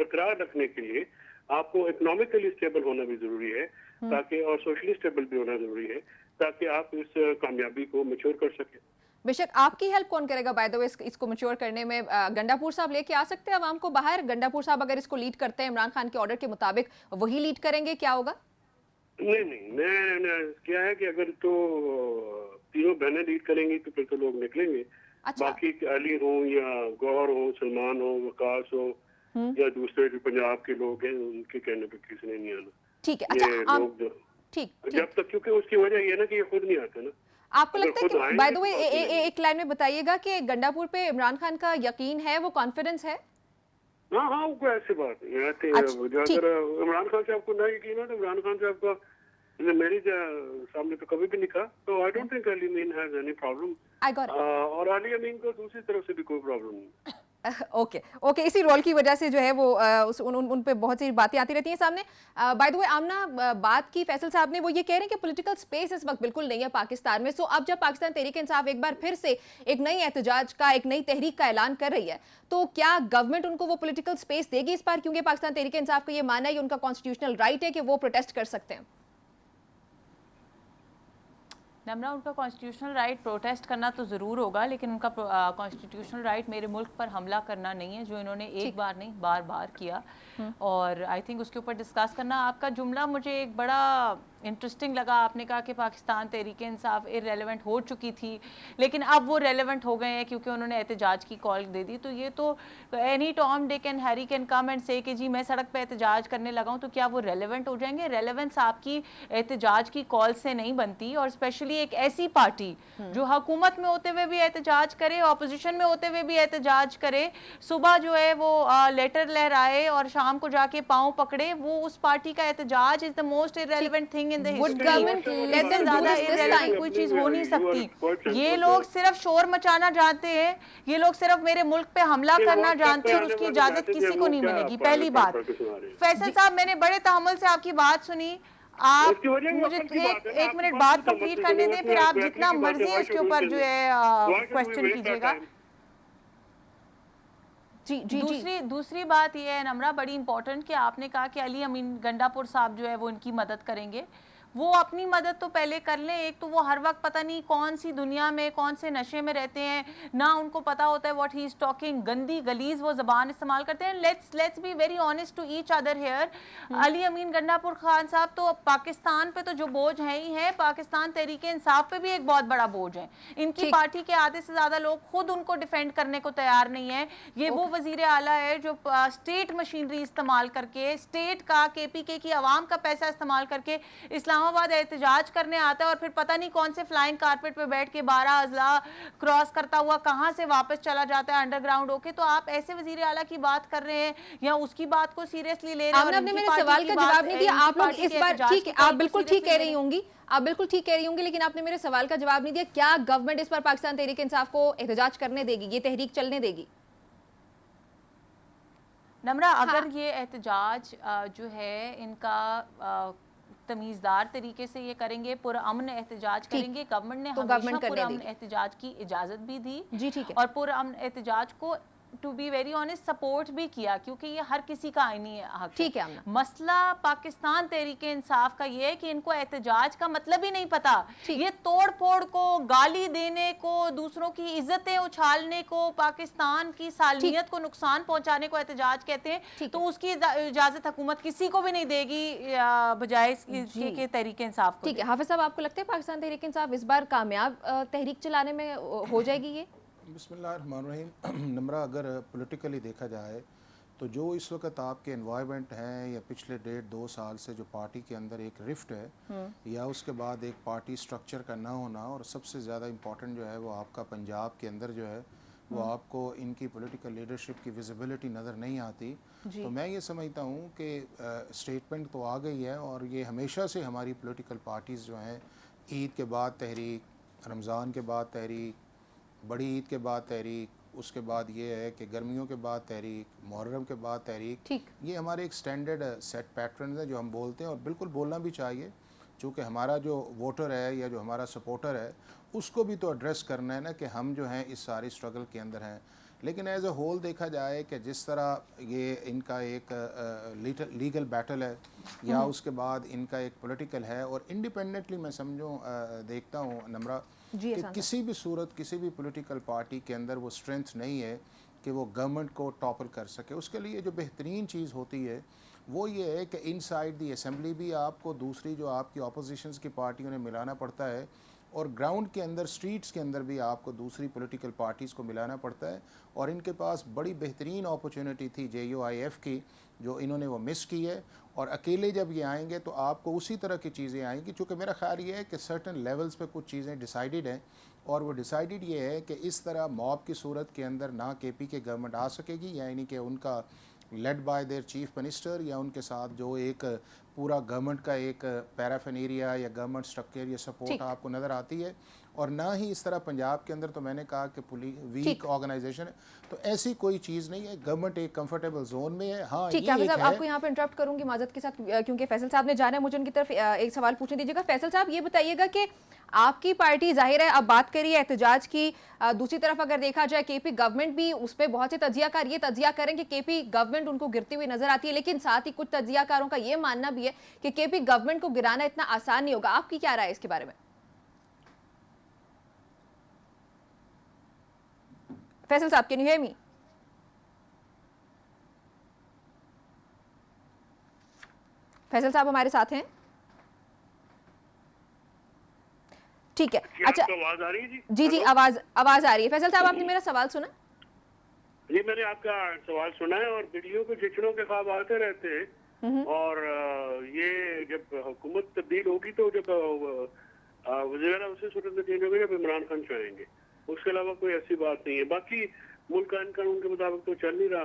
برقرار رکھنے کے لیے آپ کو اکنامکلی اسٹیبل ہونا بھی ضروری ہے تاکہ اور سوشلی اسٹیبل بھی ہونا ضروری ہے تاکہ آپ اس کامیابی کو میچور کر سکیں. بے شک آپ کی ہیلپ کون کرے گا بائی دا وے اس کو میچور کرنے میں؟ گنڈاپور صاحب لے کے آ سکتے ہیں عوام کو باہر؟ گنڈاپور صاحب اگر اس کو لیڈ کرتے ہیں عمران خان کے آرڈر کے مطابق وہی لیڈ کریں گے، کیا ہوگا؟ نہیں میں نے کیا ہے کہ اگر تو تینوں بہنیں لیڈ کریں گی تو پھر تو لوگ نکلیں گے. اچھا باقی علی ہوں یا گوہر ہوں، سلمان ہو، وقاص ہو یا دوسرے جو پنجاب کے لوگ ہیں، ان کے کہنے پہ کسی نے نہیں آنا. ٹھیک ہے. یہ اچھا لوگ جو ٹھیک جب تک، کیونکہ اس کی وجہ یہ ہے نا کہ یہ خود نہیں آتے نا. آپ کو لگتا ہے کہ بائی دا وے ایک لائن میں بتائیے گا کہ گنڈاپور پہ عمران خان کا یقین ہے، وہ کانفیڈنس ہے؟ ہاں کوئی ایسی بات نہیں. اگر عمران خان صاحب کو نہ یقین ہو تو عمران خان صاحب کا میری سامنے تو کبھی بھی نہیں کہا. تو I don't think Ali Amin has any problem. اور علی امین کو دوسری طرف سے بھی کوئی پرابلم نہیں. اوکے اسی رول کی وجہ سے جو ہے وہ ان پہ بہت سی باتیں آتی رہتی ہیں سامنے. بائی دا وے آمنہ بات کی فیصل صاحب نے، وہ یہ کہہ رہے ہیں کہ پولیٹیکل سپیس اس وقت بالکل نہیں ہے پاکستان میں. سو اب جب پاکستان تحریک انصاف ایک بار پھر سے ایک نئی احتجاج کا، ایک نئی تحریک کا اعلان کر رہی ہے، تو کیا گورنمنٹ ان کو وہ پولیٹیکل سپیس دے گی اس بار؟ کیونکہ پاکستان تحریک انصاف کا یہ ماننا ہے، یہ ان کا کانسٹیٹیوشنل رائٹ ہے کہ وہ پروٹیسٹ کر سکتے ہیں. نمرا، ان کا کانسٹیٹیوشنل رائٹ پروٹیسٹ کرنا تو ضرور ہوگا، لیکن ان کا کانسٹیٹیوشنل رائٹ میرے ملک پر حملہ کرنا نہیں ہے، جو انہوں نے ایک بار نہیں بار بار کیا. اور آئی تھنک اس کے اوپر ڈسکس کرنا. آپ کا جملہ مجھے ایک بڑا انٹرسٹنگ لگا. آپ نے کہا کہ پاکستان تحریک انصاف ارریلیونٹ ہو چکی تھی لیکن اب وہ ریلیونٹ ہو گئے ہیں کیونکہ انہوں نے احتجاج کی کال دے دی. تو یہ تو any Tom Dick and Harry can come and سے کہ جی میں سڑک پہ احتجاج کرنے لگا ہوں، تو کیا وہ ریلیونٹ ہو جائیں گے؟ ریلیونس آپ کی احتجاج کی کال سے نہیں بنتی. اور اسپیشلی ایک ایسی پارٹی جو حکومت میں ہوتے ہوئے بھی احتجاج کرے، اپوزیشن میں ہوتے ہوئے بھی احتجاج کرے، صبح جو ہے وہ لیٹر لہرائے اور شام کو جا کے پاؤں پکڑے، وہ اس پارٹی کا احتجاج is the most irrelevant thing in the history. اس سے زیادہ irrelevant کوئی چیز ہو نہیں سکتی. یہ لوگ صرف شور مچانا جانتے ہیں، یہ لوگ صرف میرے ملک پہ حملہ کرنا جانتے ہیں، اور اس کی اجازت کسی کو نہیں ملے گی. پہلی بات. فیصل صاحب، میں نے بڑے تحمل سے آپ کی بات سنی. آپ مجھے ایک منٹ بات کمپلیٹ کرنے دیں، پھر آپ جتنا مرضی اس کے اوپر جو ہے کوشچن کیجیے گا. دوسری بات یہ ہے نمرا، بڑی امپورٹنٹ، کہ آپ نے کہا کہ علی امین گنڈاپور صاحب جو ہے وہ ان کی مدد کریں گے. وہ اپنی مدد تو پہلے کر لیں. ایک تو وہ ہر وقت پتہ نہیں کون سی دنیا میں، کون سے نشے میں رہتے ہیں، نہ ان کو پتا ہوتا ہے واٹ ہی از ٹاکنگ. گندی گلیز وہ زبان استعمال کرتے ہیں. Let's be very honest to each other here. Ali Amin Gandapur Khan Sahib تو پاکستان پہ تو جو بوجھ ہے ہی ہے، پاکستان تحریک انصاف پہ بھی ایک بہت بڑا بوجھ ہے. ان کی پارٹی کے آدھے سے زیادہ لوگ خود ان کو ڈیفینڈ کرنے کو تیار نہیں ہے. یہ وہ وزیر اعلیٰ ہے جو اسٹیٹ مشینری استعمال کر کے، اسٹیٹ کا، کے پی کے کی عوام کا پیسہ استعمال کر کے اسلام آباد احتجاج کرنے آتا ہے، اور پھر پتہ نہیں کون سے فلائنگ کارپٹ پہ بیٹھ کے 12 اضلاع کراس کرتا ہوا کہاں سے واپس چلا جاتا ہے انڈر گراؤنڈ ہو کے. تو آپ ایسے وزیر اعلیٰ کی بات کر رہے ہیں یا اس کی بات کو سیریسلی لے رہے ہیں؟ آپ نے میرے سوال کا جواب نہیں دیا. آپ لوگ اس بار ٹھیک ہے، آپ بالکل ٹھیک کہہ رہی ہوں گی، آپ بالکل ٹھیک کہہ رہی ہوں گی، لیکن آپ نے میرے سوال کا جواب نہیں دیا. کیا گورنمنٹ اس بار پاکستان تحریک انصاف کو احتجاج کرنے دے گی، یہ تحریک چلنے دے گی؟ نمرا، اگر یہ احتجاج جو ہے ان کا تمیزدار طریقے سے یہ کریں گے، پرامن احتجاج کریں گے. گورنمنٹ نے ہمیشہ پرامن احتجاج کی اجازت بھی دی اور پرامن احتجاج کو to be very honest support بھی کیا، کیونکہ یہ ہر کسی کا آئینی حق ہے. مسئلہ پاکستان تحریک انصاف کا یہ ہے کہ ان کو احتجاج کا مطلب ہی نہیں پتا. یہ توڑ پھوڑ کو، گالی دینے کو، دوسروں کی عزتیں اچھالنے کو، پاکستان کی سالمیت کو نقصان پہنچانے کو احتجاج کہتے ہیں. تو اس کی اجازت حکومت کسی کو بھی نہیں دے گی بجائے اس کے تحریک انصاف کو. ٹھیک ہے حافظ صاحب، آپ کو لگتا ہے پاکستان تحریک انصاف اس بار کامیاب تحریک چلانے میں ہو جائے گی؟ یہ بسم اللہ الرحمن الرحیم. نمرہ، اگر پولیٹیکلی دیکھا جائے تو جو اس وقت آپ کے انوائرمنٹ ہیں یا پچھلے 1.5-2 سال سے جو پارٹی کے اندر ایک رفٹ ہے یا اس کے بعد ایک پارٹی سٹرکچر کا نہ ہونا، اور سب سے زیادہ امپورٹنٹ جو ہے وہ آپ کا پنجاب کے اندر جو ہے وہ آپ کو ان کی پولیٹیکل لیڈرشپ کی ویزیبلٹی نظر نہیں آتی. تو میں یہ سمجھتا ہوں کہ اسٹیٹمنٹ تو آ گئی ہے، اور یہ ہمیشہ سے ہماری پولیٹیکل پارٹیز جو ہیں، عید کے بعد تحریک، رمضان کے بعد تحریک، بڑی عید کے بعد تحریک، اس کے بعد یہ ہے کہ گرمیوں کے بعد تحریک، محرم کے بعد تحریک، یہ ہمارے ایک سٹینڈرڈ سیٹ پیٹرنز ہیں جو ہم بولتے ہیں، اور بالکل بولنا بھی چاہیے، چونکہ ہمارا جو ووٹر ہے یا جو ہمارا سپورٹر ہے اس کو بھی تو ایڈریس کرنا ہے نا کہ ہم جو ہیں اس ساری اسٹرگل کے اندر ہیں. لیکن ایز اے ہول دیکھا جائے کہ جس طرح یہ ان کا ایک لیگل بیٹل ہے یا اس کے بعد ان کا ایک پولیٹیکل ہے، اور انڈیپینڈنٹلی میں سمجھوں دیکھتا ہوں نمرہ کہ کسی بھی صورت کسی بھی پولیٹیکل پارٹی کے اندر وہ اسٹرینتھ نہیں ہے کہ وہ گورنمنٹ کو ٹاپل کر سکے. اس کے لیے جو بہترین چیز ہوتی ہے وہ یہ ہے کہ ان سائڈ دی اسمبلی بھی آپ کو دوسری جو آپ کی اپوزیشنز کی پارٹیوں نے ملانا پڑتا ہے، اور گراؤنڈ کے اندر اسٹریٹس کے اندر بھی آپ کو دوسری پولیٹیکل پارٹیز کو ملانا پڑتا ہے. اور ان کے پاس بڑی بہترین اپرچونٹی تھی JUIF کی، جو انہوں نے وہ مس کی ہے. اور اکیلے جب یہ آئیں گے تو آپ کو اسی طرح کی چیزیں آئیں گی، چونکہ میرا خیال یہ ہے کہ سرٹن لیولز پہ کچھ چیزیں ڈیسائیڈڈ ہیں، اور وہ ڈیسائیڈڈ یہ ہے کہ اس طرح موب کی صورت کے اندر نہ KP کے گورنمنٹ آ سکے گی، یعنی کہ ان کا led by their chief minister یا ان کے ساتھ جو ایک پورا گورنمنٹ کا ایک پیرافینیریا یا گورنمنٹ سٹرکچر یا سپورٹ آپ کو نظر آتی ہے. اور نہ ہی اس طرح پنجاب کے اندر تو میں نے کہا کہ ویک آرگنائزیشن ہے، تو ایسی کوئی چیز نہیں ہے. گورنمنٹ ایک کمفرٹیبل زون میں ہے. ہاں ٹھیک ہے صاحب، آپ کو یہاں پہ انٹرپٹ کروں گی معذرت کے ساتھ کیونکہ فیصل صاحب نے جانا ہے. مجھے ان کی طرف ایک سوال پوچھنے دیجیے گا. فیصل صاحب یہ بتائیے گا کہ آپ کی پارٹی ظاہر ہے اب بات کریے احتجاج کی، دوسری طرف اگر دیکھا جائے KP گورنمنٹ بھی اس پہ بہت سے تجزیہ کار یہ تجزیہ کریں کہ KP گورنمنٹ ان کو گرتی ہوئی نظر آتی ہے، لیکن ساتھ ہی کچھ تجزیہ کاروں کا یہ ماننا بھی ہے کہ KP گورنمنٹ کو گرانا اتنا آسان نہیں ہوگا. آپ کی کیا رائے ہے اس کے بارے میں؟ فیصل صاحب can you hear me? Faisal صاحب ہمارے ساتھ ہیں؟ ٹھیک ہے. اچھا آواز آ رہی ہے؟ جی آواز آ رہی ہے. فیصل صاحب آپ نے میرا سوال سنا؟ جی میں نے آپ کا سوال سنا ہے، اور ویڈیو کے چچڑوں کے خواب آتے رہتے ہیں، اور یہ جب حکومت تبدیل ہوگی تو جب وزیر اعلیٰ سے صورت میں چینج ہوگی جب عمران خان چاہیں گے، اس کے علاوہ کوئی ایسی بات نہیں ہے. باقی ملک آئین قانون کے مطابق تو چل نہیں رہا،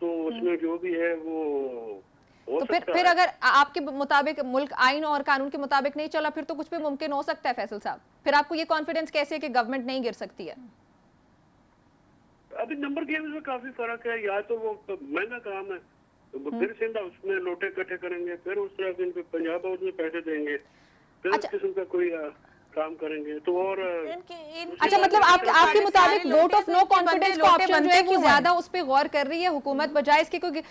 تو اس میں جو بھی ہے وہ تو پھر اگر آپ کے مطابق ملک آئین اور قانون کے مطابق نہیں چلا پھر تو کچھ بھی ممکن ہو سکتا ہے فیصل صاحب. پھر آپ کو یہ کانفیڈنس کیسے کہ گورنمنٹ نہیں گر سکتی ہے؟ ابھی نمبر گیمز میں کافی فرق ہے. یا تو وہ مہنگا کام ہے، پھر سندھا اس میں لوٹے اکٹھے کریں گے، پھر اس طرح ان کو پنجاب ہاؤس میں پیسے دیں گے، پھر اس قسم کا کوئی کام کریں گے تو. اور اچھا مطلب آپ کے مطابق ووٹ آف نو کانفیڈنس کا آپشن جو ہے وہ زیادہ اس پہ غور کر رہی ہے حکومت بجائے اس کے کوئی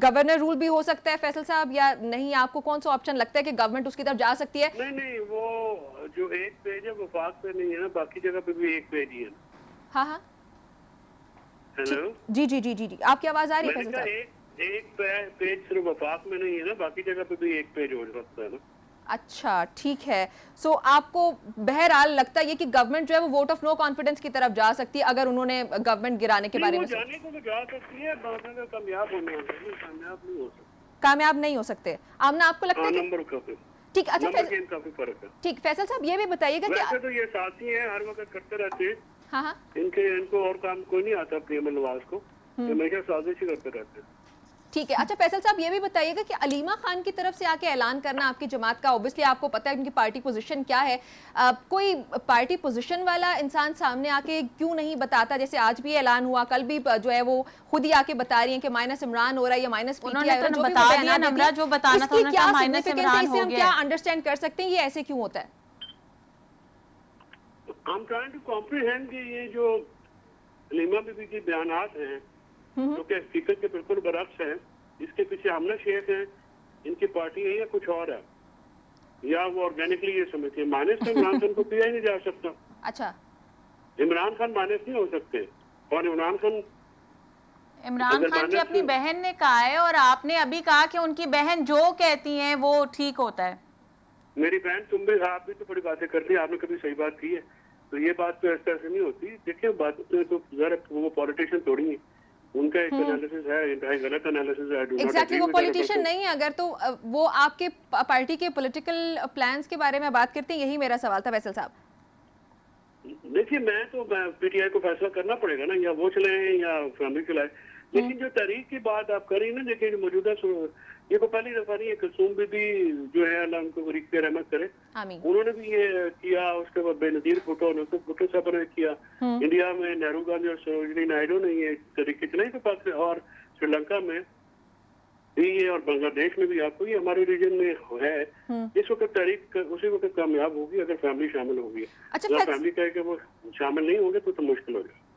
گورنر رول بھی ہو سکتا ہے فیصل صاحب، یا نہیں آپ کو کون سا آپشن لگتا ہے کہ گورنمنٹ اس کی طرف جا سکتی ہے؟ نہیں وہ جو ایک پیج ہے وفاق پہ نہیں ہے نا، باقی جگہ پہ بھی ایک پیج ہی ہے. ہاں ہیلو جی آپ کی آواز آ رہی ہے فیصل صاحب؟ ایک پیج صرف وفاق میں نہیں ہے نا، باقی جگہ پہ بھی ایک پیج ہو سکتا ہے نا. اچھا ٹھیک ہے. سو آپ کو بہرحال لگتا ہے یہ کہ گورنمنٹ جو ہے وہ ووٹ آف نو کانفیڈنس کی طرف جا سکتی ہے اگر انہوں نے گورنمنٹ گرانے کے بارے میں جانے کو تو جا سکتی ہے، کامیاب ہونے کامیاب نہیں ہو سکتی، کامیاب نہیں ہو سکتے. آمنہ آپ کو لگتا ہے نمبر کافی ٹھیک؟ اچھا کافی فرق ہے. ٹھیک فیصل صاحب یہ بھی بتائیے گا کہ ویسے تو یہ ساتھی ہیں، ہر وقت کرتے رہتے ہیں. ہاں ان کو اور کام کوئی نہیں آتا اپنی عمل نواز کو، ہمیشہ سازش ہی کرتے رہتے ہیں. ٹھیک ہے. اچھا فیصل صاحب یہ بھی بتائیے گا کہ علیمہ خان کی طرف سے آ کے اعلان کرنا آپ کی جماعت کا، اوبیسلی آپ کو پتہ ہے ان کی پارٹی پوزیشن کیا ہے، کوئی پارٹی پوزیشن والا انسان سامنے آ کے کیوں نہیں بتاتا؟ جیسے آج بھی اعلان ہوا، کل بھی جو ہے وہ خود ہی آ کے بتا رہی ہیں کہ مائنس عمران ہو رہا ہے یا مائنس پی ٹی آئی، جو بھی بتا دیا نمرہ جو بتانا تھا انہوں نے کہا مائنس عمران ہو گیا. ہم کیا انڈرسٹینڈ کر سکتے ہیں یہ ایسے کیوں ہوتا ہے؟ I'm trying to comprehend کہ یہ جو علیمہ بی بی کی بیانات ہیں جو کہ حقیقت کے بالکل برعکس ہیں، اس کے پیچھے حملہ شیخ ہیں، ان کی پارٹی ہے یا کچھ اور ہے، یا وہ آرگینکلی یہ سمجھتے ہیں مائنس سے عمران خان کو پیا ہی نہیں جا سکتا. اچھا عمران خان مائنس نہیں ہو سکتے، اور عمران خان کی اپنی بہن نے کہا ہے، اور آپ نے ابھی کہا کہ ان کی بہن جو کہتی ہیں وہ ٹھیک ہوتا ہے. میری بہن تم بھی، آپ بھی تو بڑی باتیں کرتی ہیں، آپ نے کبھی صحیح بات کی ہے؟ تو یہ بات تو اس طرح سے نہیں ہوتی. دیکھیں بات تو ذرا وہ پولیٹیشین تھوڑی ہیں، ان کا ایک انالیسس ہے، غلط انالیسس ہے. ایگزیکٹلی وہ پولیٹیشین نہیں ہے. اگر تو وہ آپ کے پارٹی کے پولیٹیکل پلانز کے بارے میں بات کرتے ہیں، یہی میرا سوال تھا فیصل صاحب. دیکھیے میں تو پی ٹی آئی کو فیصلہ کرنا پڑے گا نا، یا وہ چلائیں یا فیملی چلائے. لیکن جو تحریک کی بات آپ کر رہی ہیں نا، دیکھیں موجودہ یہ کو پہلی دفعہ نہیں ہے، کلثوم بی بی جو ہے اللہ ان کو غریق پہ رحمت کرے، انہوں نے بھی یہ کیا. اس کے بعد بے نظیر بھٹو صاحب نے کیا. انڈیا میں نہرو گاندھی اور سروجنی نائیڈو نے یہ طریقے چلائی، تو پاکستان اور سری لنکا میں بھی اور بنگلہ دیش میں بھی آپ کو یہ ہمارے ریجن میں ہے. اس وقت تحریک اسی وقت کامیاب ہوگی اگر فیملی شامل ہوگی. اگر فیملی کہے کہ وہ شامل نہیں ہوں گے تو مشکل ہو جائے.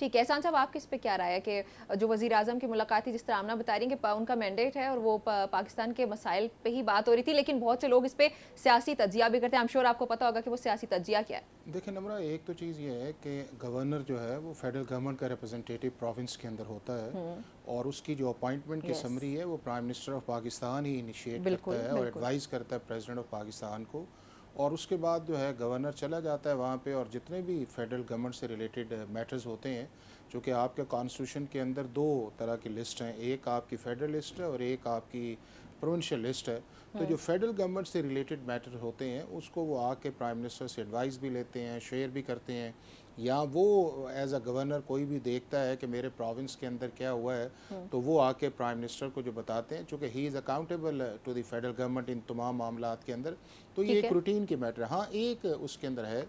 ٹھیک ہے احسان صاحب آپ کس پہ کیا رائے ہے کہ جو وزیر اعظم کی ملاقات تھی، جس طرح آمنہ بتا رہی ہیں کہ ان کا مینڈیٹ ہے اور وہ پاکستان کے مسائل پہ ہی بات ہو رہی تھی، لیکن بہت سے لوگ اس پہ سیاسی تجزیہ بھی کرتے ہیں. I'm sure آپ کو پتا ہوگا کہ وہ سیاسی تجزیہ کیا ہے. دیکھیں نمرہ، ایک تو چیز یہ ہے کہ گورنر جو ہے وہ فیڈرل گورنمنٹ کا ریپرزنٹیٹیو پروونس کے اندر ہوتا ہے، اور اس کی جو اپوائنٹمنٹ کی سمری ہے وہ prime minister of Pakistan he initiate کرتا ہے اور ایڈوائز کرتا ہے پریزیڈنٹ آف پاکستان کو. اور اس کے بعد جو ہے گورنر چلا جاتا ہے وہاں پہ، اور جتنے بھی فیڈرل گورنمنٹ سے ریلیٹڈ میٹرز ہوتے ہیں، چونکہ آپ کے کانسٹیٹیوشن کے اندر دو طرح کی لسٹ ہیں، ایک آپ کی فیڈرل لسٹ ہے اور ایک آپ کی پروونشل لسٹ ہے. تو جو فیڈرل گورنمنٹ سے ریلیٹڈ میٹر ہوتے ہیں اس کو وہ آ کے پرائم منسٹر سے ایڈوائز بھی لیتے ہیں، شیئر بھی کرتے ہیں، یا وہ ایز اے گورنر کوئی بھی دیکھتا ہے کہ میرے پروونس کے اندر کیا ہوا ہے تو وہ آ کے پرائم منسٹر کو جو بتاتے ہیں، چونکہ he is accountable to the federal government ان تمام معاملات کے اندر. تو یہ ایک روٹین کی میٹر ہے. ہاں ایک اس کے اندر ہے،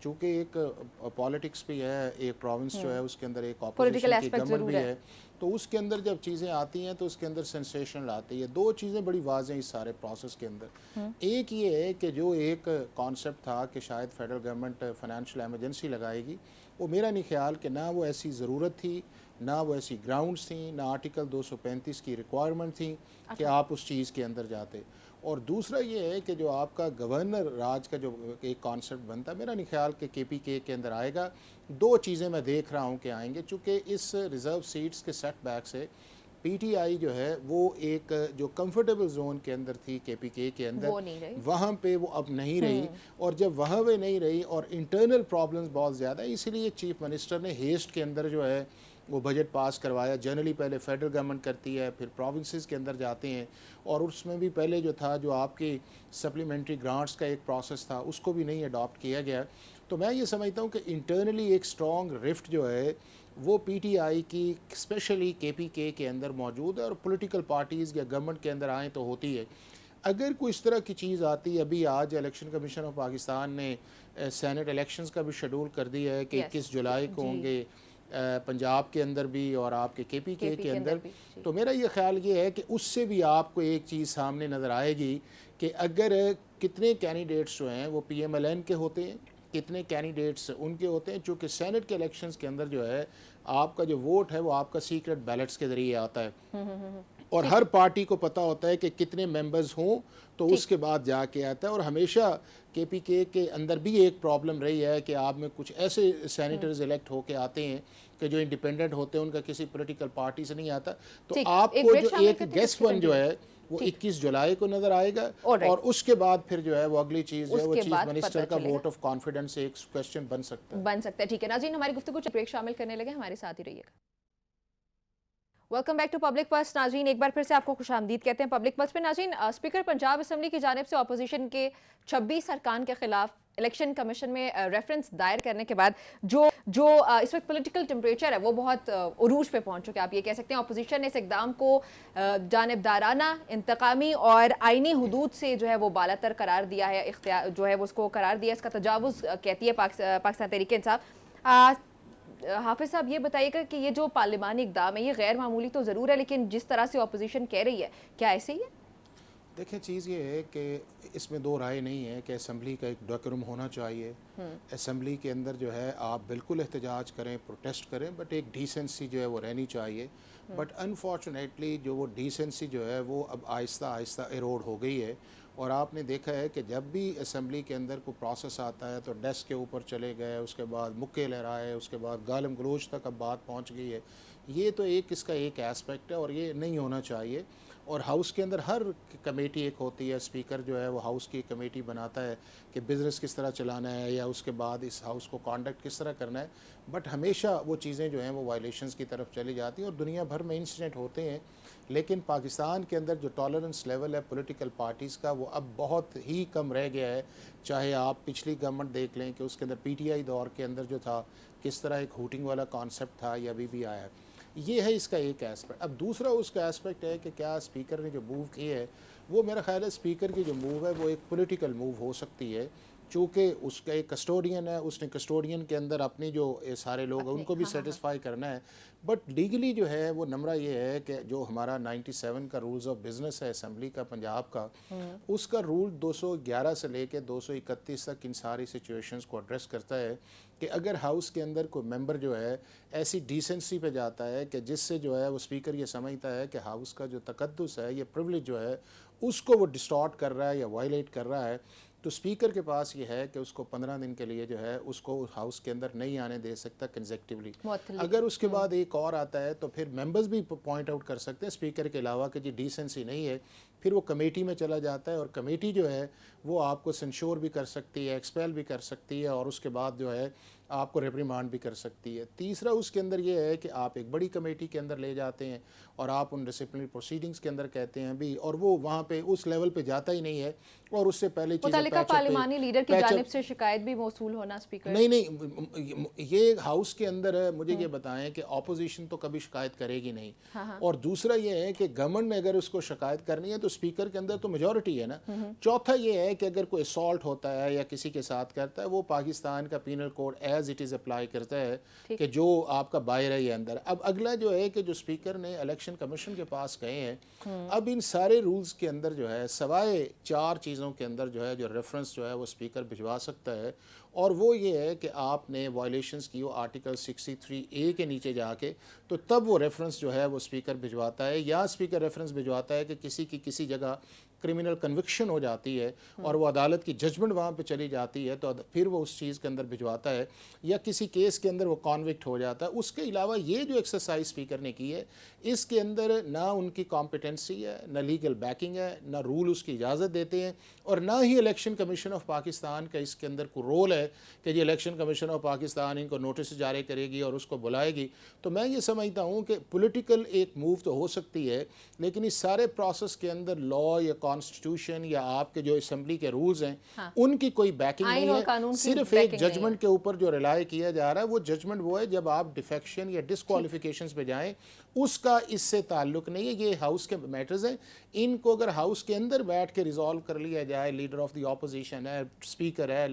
چونکہ ایک پالیٹکس بھی ہے، ایک پروونس جو ہے اس کے اندر ایک اپوزیشن کی گورنمنٹ بھی ہے، تو اس کے اندر جب چیزیں آتی ہیں تو اس کے اندر سینسیشنل آتی ہے. دو چیزیں بڑی واضح ہیں اس سارے پروسیس کے اندر. ایک یہ ہے کہ جو ایک کانسیپٹ تھا کہ شاید فیڈرل گورنمنٹ فائنینشیل ایمرجنسی لگائے گی، وہ میرا نہیں خیال کہ نہ وہ ایسی ضرورت تھی، نہ وہ ایسی گراؤنڈز تھیں، نہ آرٹیکل 235 کی ریکوائرمنٹ تھی کہ آپ اس چیز کے اندر جاتے. اور دوسرا یہ ہے کہ جو آپ کا گورنر راج کا جو ایک کانسیپٹ بنتا ہے، میرا نہیں خیال کہ KPK کے اندر آئے گا. دو چیزیں میں دیکھ رہا ہوں کہ آئیں گے، چونکہ اس ریزرو سیٹس کے سیٹ بیک سے PTI جو ہے وہ ایک جو کمفرٹیبل زون کے اندر تھی KPK کے اندر، وہاں پہ وہ اب نہیں رہی. اور جب وہاں پہ نہیں رہی اور انٹرنل پرابلمز بہت زیادہ ہیں، اسی لیے چیف منسٹر نے ہیسٹ کے اندر جو ہے وہ بجٹ پاس کروایا. جنرلی پہلے فیڈرل گورنمنٹ کرتی ہے، پھر پروونسز کے اندر جاتے ہیں، اور اس میں بھی پہلے جو تھا جو آپ کی سپلیمنٹری گرانٹس کا ایک پروسیس تھا اس کو بھی نہیں اڈاپٹ کیا گیا. تو میں یہ سمجھتا ہوں کہ انٹرنلی ایک سٹرونگ رفٹ جو ہے وہ PTI کی اسپیشلی KPK کے اندر موجود ہے، اور پولیٹیکل پارٹیز یا گورنمنٹ کے اندر آئیں تو ہوتی ہے. اگر کوئی اس طرح کی چیز آتی ہے، ابھی آج الیکشن کمیشن آف پاکستان نے سینٹ الیکشنز کا بھی شیڈول کر دیا ہے کہ 21 جولائی کو ہوں گے پنجاب کے اندر بھی اور آپ کے KPK کے اندر. تو میرا یہ خیال یہ ہے کہ اس سے بھی آپ کو ایک چیز سامنے نظر آئے گی کہ اگر کتنے کینڈیڈیٹس جو ہیں وہ PMLN کے ہوتے ہیں، کتنے کینڈیڈیٹس ان کے ہوتے ہیں، چونکہ سینٹ کے الیکشنز کے اندر جو ہے آپ کا جو ووٹ ہے وہ آپ کا سیکرٹ بیلٹس کے ذریعے آتا ہے، اور ہر پارٹی کو پتہ ہوتا ہے کہ کتنے ممبرز ہوں تو اس کے بعد جا کے آتا ہے. اور ہمیشہ KPK کے اندر بھی ایک پرابلم رہی ہے کہ آپ میں کچھ ایسے سینیٹرز الیکٹ ہو کے آتے ہیں کہ جو انڈیپینڈنٹ ہوتے ہیں، ان کا کسی پولیٹیکل پارٹی سے نہیں آتا. تو آپ کو جو ایک گیس ون جو ہے وہ 21 جولائی کو نظر آئے گا، اور اس کے بعد پھر جو ہے وہ اگلی چیز جو ہے وہ چیف منسٹر کا ووٹ آف کانفیڈنس ایک کوسچن بن سکتا ہے. ٹھیک ہے ناظرین، ہماری گفتگو بریک شامل کرنے لگے، ہمارے ساتھ ہی رہیے گا. Welcome back to Public Plus. ناظرین ایک بار پھر سے آپ کو خوش آمدید کہتے ہیں پبلک پلس پہ. ناظرین اسپیکر پنجاب اسمبلی کی جانب سے اپوزیشن کے 26 ارکان کے خلاف الیکشن کمیشن میں ریفرنس دائر کرنے کے بعد جو اس وقت پولیٹیکل ٹمپریچر ہے وہ بہت عروج پہ پہنچ چکا ہے. آپ یہ کہہ سکتے ہیں اپوزیشن نے اس اقدام کو جانبدارانہ، انتقامی اور آئینی حدود سے جو ہے وہ بالا تر قرار دیا ہے، اختیار جو ہے وہ اس کو قرار دیا، اس کا تجاوز کہتی ہے پاکستان تحریک انصاف. حافظ صاحب یہ بتائیے گا کہ یہ جو پارلیمانی اقدام ہے یہ غیر معمولی تو ضرور ہے، لیکن جس طرح سے اپوزیشن کہہ رہی ہے کیا ایسے ہی ہے؟ دیکھیں چیز یہ ہے کہ اس میں دو رائے نہیں ہے کہ اسمبلی کا ایک ڈیکورم ہونا چاہیے. اسمبلی کے اندر جو ہے آپ بالکل احتجاج کریں، پروٹیسٹ کریں، بٹ ایک ڈیسنسی جو ہے وہ رہنی چاہیے. بٹ انفارچونیٹلی جو وہ ڈیسنسی جو ہے وہ اب آہستہ آہستہ ایروڈ ہو گئی ہے. اور آپ نے دیکھا ہے کہ جب بھی اسمبلی کے اندر کوئی پروسیس آتا ہے تو ڈیسک کے اوپر چلے گئے، اس کے بعد مکے لہرائے، اس کے بعد گالم گلوچ تک اب بات پہنچ گئی ہے. یہ تو ایک اس کا ایک ایسپیکٹ ہے اور یہ نہیں ہونا چاہیے. اور ہاؤس کے اندر ہر کمیٹی ایک ہوتی ہے، اسپیکر جو ہے وہ ہاؤس کی کمیٹی بناتا ہے کہ بزنس کس طرح چلانا ہے یا اس کے بعد اس ہاؤس کو کانڈکٹ کس طرح کرنا ہے. بٹ ہمیشہ وہ چیزیں جو ہیں وہ وائلیشنز کی طرف چلی جاتی ہیں اور دنیا بھر میں انسیڈنٹ ہوتے ہیں. لیکن پاکستان کے اندر جو ٹالرنس لیول ہے پولیٹیکل پارٹیز کا وہ اب بہت ہی کم رہ گیا ہے. چاہے آپ پچھلی گورنمنٹ دیکھ لیں کہ اس کے اندر PTI دور کے اندر جو تھا کس طرح ایک ہوٹنگ والا کانسیپٹ تھا، یا ابھی بھی آیا ہے. یہ ہے اس کا ایک ایسپیکٹ. اب دوسرا اس کا ایسپیکٹ ہے کہ کیا اسپیکر نے جو موو کی ہے وہ میرا خیال ہے اسپیکر کی جو موو ہے وہ ایک پولیٹیکل موو ہو سکتی ہے چونکہ اس کا ایک کسٹوڈین ہے, اس نے کسٹوڈین کے اندر اپنی جو سارے لوگ ہیں ان کو بھی سیٹسفائی کرنا ہے. بٹ لیگلی جو ہے وہ نمرہ یہ ہے کہ جو ہمارا 97 کا رولز آف بزنس ہے اسمبلی کا پنجاب کا, اس کا رول 211 سے لے کے 231 تک ان ساری سچویشنز کو ایڈریس کرتا ہے کہ اگر ہاؤس کے اندر کوئی ممبر جو ہے ایسی ڈیسنسی پہ جاتا ہے کہ جس سے جو ہے وہ اسپیکر یہ سمجھتا ہے کہ ہاؤس کا جو تقدس ہے, یہ پریولیج جو ہے اس کو وہ ڈسٹارٹ کر رہا ہے یا وائلیٹ کر رہا ہے, تو اسپیکر کے پاس یہ ہے کہ اس کو 15 دن کے لیے جو ہے اس کو ہاؤس کے اندر نہیں آنے دے سکتا کنزیکٹیولی. اگر اس کے بعد ایک اور آتا ہے تو پھر ممبرز بھی پوائنٹ آؤٹ کر سکتے ہیں اسپیکر کے علاوہ کہ جی ڈیسنسی نہیں ہے, پھر وہ کمیٹی میں چلا جاتا ہے اور کمیٹی جو ہے وہ آپ کو سنشور بھی کر سکتی ہے, ایکسپیل بھی کر سکتی ہے اور اس کے بعد جو ہے آپ کو ریپریمانڈ بھی کر سکتی ہے. تیسرا اس کے اندر یہ ہے کہ آپ ایک بڑی کمیٹی کے اندر لے جاتے ہیں اور آپ ان ڈسپلنری پروسیڈنگز کے اندر کہتے ہیں بھی, اور وہ وہاں پہ اس لیول پہ جاتا ہی نہیں ہے اور اس سے پہلے متعلقہ پارلیمانی لیڈر کی جانب سے شکایت بھی موصول ہونا اسپیکر نہیں, یہ ہاؤس کے اندر ہے. مجھے یہ بتائیں کہ اپوزیشن تو کبھی شکایت کرے گی نہیں, اور دوسرا یہ ہے کہ گورنمنٹ نے اگر اس کو شکایت کرنی ہے تو اسپیکر کے اندر تو میجورٹی ہے نا. چوتھا یہ ہے کہ اگر کوئی اسالٹ ہوتا ہے یا کسی کے ساتھ کرتا ہے, وہ پاکستان کا penal code as it is apply کرتا ہے کہ جو آپ کا باہر ہے یہ اندر. اب اگلا جو ہے کہ جو اسپیکر نے الیکشن کمیشن کے پاس گئے ہیں, اب ان سارے رولز کے اندر جو ہے سوائے 4 چیزوں کے اندر جو ہے جو ریفرنس جو ہے وہ اسپیکر بھجوا سکتا ہے, اور وہ یہ ہے کہ آپ نے وائلیشنز کی ہو آرٹیکل 63A کے نیچے جا کے, تو تب وہ ریفرنس جو ہے وہ اسپیکر بھجواتا ہے, یا اسپیکر ریفرنس بھجواتا ہے کہ کسی کی کسی جگہ کرمنل کنوکشن ہو جاتی ہے اور وہ عدالت کی ججمنٹ وہاں پہ چلی جاتی ہے تو پھر وہ اس چیز کے اندر بھجواتا ہے, یا کسی کیس کے اندر وہ کانوکٹ ہو جاتا ہے. اس کے علاوہ یہ جو ایکسرسائز اسپیکر نے کی ہے, اس کے اندر نہ ان کی کمپیٹنسی ہے, نہ لیگل بیکنگ ہے, نہ رول اس کی اجازت دیتے ہیں, اور نہ ہی الیکشن کمیشن آف پاکستان کا اس کے اندر کوئی رول ہے کہ یہ الیکشن کمیشن آف پاکستان ان کو نوٹس جاری کرے گی اور اس کو بلائے گی. تو میں یہ سمجھتا ہوں کہ پولیٹیکل ایک موو تو ہو سکتی ہے, لیکن اس سارے پروسیس کے اندر لا یا کانسٹیٹیوشن یا آپ کے جو اسمبلی کے رولز ہیں ان کی کوئی بیکنگ نہیں ہے. صرف ایک ججمنٹ کے اوپر جو ریلائی کیا جا رہا ہے, وہ ججمنٹ وہ ہے جب آپ ڈیفیکشن یا ڈسکوالیفیکیشنز پہ جائیں, اس کا اس سے تعلق نہیں ہے. یہ ہاؤس کے میٹرز ہیں, ان کو اگر ہاؤس کے اندر بیٹھ کے ریزالو کر لیا جائے, لیڈر آف دی اپوزیشن ہے, اسپیکر ہے,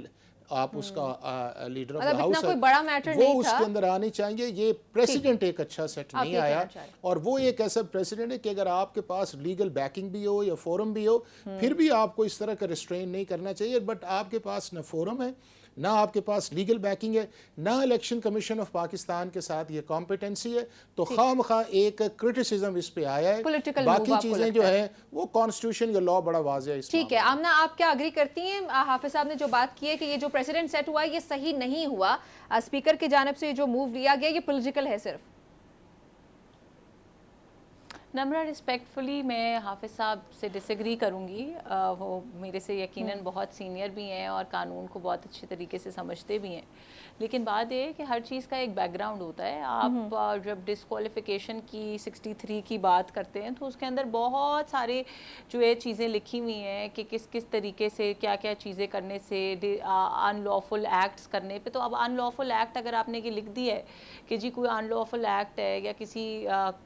آپ اس کا لیڈر آف دا ہاؤس ہے, وہ اس کے اندر آنے چاہیے. یہ پریسیڈنٹ ایک اچھا سیٹ نہیں آیا, اور وہ ایک ایسا پریسیڈنٹ ہے کہ اگر آپ کے پاس لیگل بیکنگ بھی ہو یا فورم بھی ہو, پھر بھی آپ کو اس طرح کا ریسٹرین نہیں کرنا چاہیے. بٹ آپ کے پاس نہ فورم ہے, نہ آپ کے پاس لیگل بیکنگ ہے, نہ الیکشن کمیشن آف پاکستان کے ساتھ یہ کمپیٹنسی ہے, تو خواہ مخواہ ایک کرٹیسزم اس پہ آیا ہے. باقی چیزیں جو ہے وہ کانسٹیٹیوشن یا لا بڑا واضح ہے. ٹھیک ہے آمنہ, آپ کیا اگری کرتی ہیں حافظ صاحب نے جو بات کی ہے کہ یہ جو پریسیڈنٹ سیٹ ہوا ہے یہ صحیح نہیں ہوا, اسپیکر کی جانب سے جو موو لیا گیا یہ پولیٹیکل ہے صرف؟ نمرہ ریسپیکٹفلی میں حافظ صاحب سے ڈس ایگری کروں گی. وہ میرے سے یقیناً بہت سینئر بھی ہیں اور قانون کو بہت اچھے طریقے سے سمجھتے بھی ہیں, لیکن بات یہ ہے کہ ہر چیز کا ایک بیک گراؤنڈ ہوتا ہے. آپ جب ڈسکوالیفیکیشن کی 63 کی بات کرتے ہیں تو اس کے اندر بہت سارے جو ہے چیزیں لکھی ہوئی ہیں کہ کس کس طریقے سے کیا کیا چیزیں کرنے سے, ان لافل ایکٹس کرنے پہ. تو اب ان لافل ایکٹ اگر آپ نے یہ لکھ دی ہے کہ جی کوئی ان لافل ایکٹ ہے یا کسی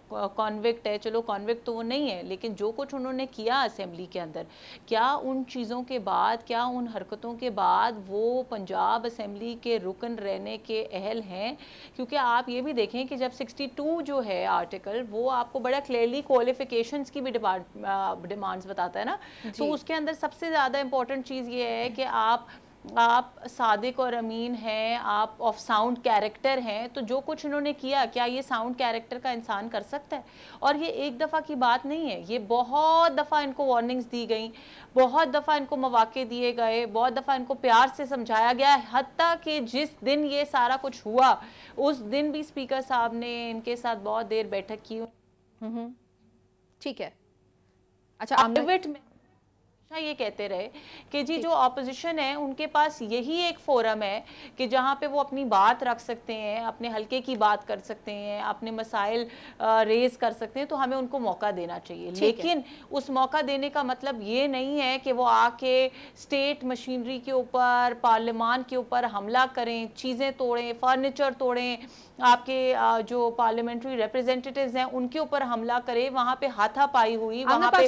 کانوکٹ ہے, چلو کانوکٹ تو وہ نہیں ہے, لیکن جو کچھ انہوں نے کیا اسمبلی کے اندر, کیا ان چیزوں کے بعد, کیا ان حرکتوں کے بعد وہ پنجاب اسمبلی کے رکن رہنے کے اہل ہیں؟ کیونکہ آپ یہ بھی دیکھیں کہ جب 62 جو ہے آرٹیکل, وہ آپ کو بڑا کلیئرلی کوالیفیکیشنز کی بھی ڈیمانڈز بتاتا ہے نا. تو اس کے اندر سب سے زیادہ امپورٹنٹ چیز یہ ہے کہ آپ صادق اور امین ہیں, آپ آف ساؤنڈ کیریکٹر ہیں. تو جو کچھ انہوں نے کیا, کیا یہ ساؤنڈ کیریکٹر کا انسان کر سکتا ہے؟ اور یہ ایک دفعہ کی بات نہیں ہے, یہ بہت دفعہ ان کو وارننگز دی گئیں, بہت دفعہ ان کو مواقع دیے گئے, بہت دفعہ ان کو پیار سے سمجھایا گیا, حتیٰ کہ جس دن یہ سارا کچھ ہوا اس دن بھی اسپیکر صاحب نے ان کے ساتھ بہت دیر بیٹھک کی. ٹھیک ہے, اچھا پرائیویٹ میں یہ کہتے رہے کہ جی جو اپوزیشن ہے ان کے پاس یہی ایک فورم ہے کہ جہاں پہ وہ اپنی بات رکھ سکتے ہیں, اپنے حلقے کی بات کر سکتے ہیں, اپنے مسائل ریز کر سکتے ہیں, تو ہمیں ان کو موقع دینا چاہیے. لیکن اس موقع دینے کا مطلب یہ نہیں ہے کہ وہ آ کے اسٹیٹ مشینری کے اوپر, پارلیمان کے اوپر حملہ کریں, چیزیں توڑیں, فرنیچر توڑیں, آپ کے جو پارلیمنٹری ریپریزنٹیٹیوز ہیں ان کے اوپر حملہ کرے, وہاں پہ ہاتھا پائی ہوئی, وہاں پہ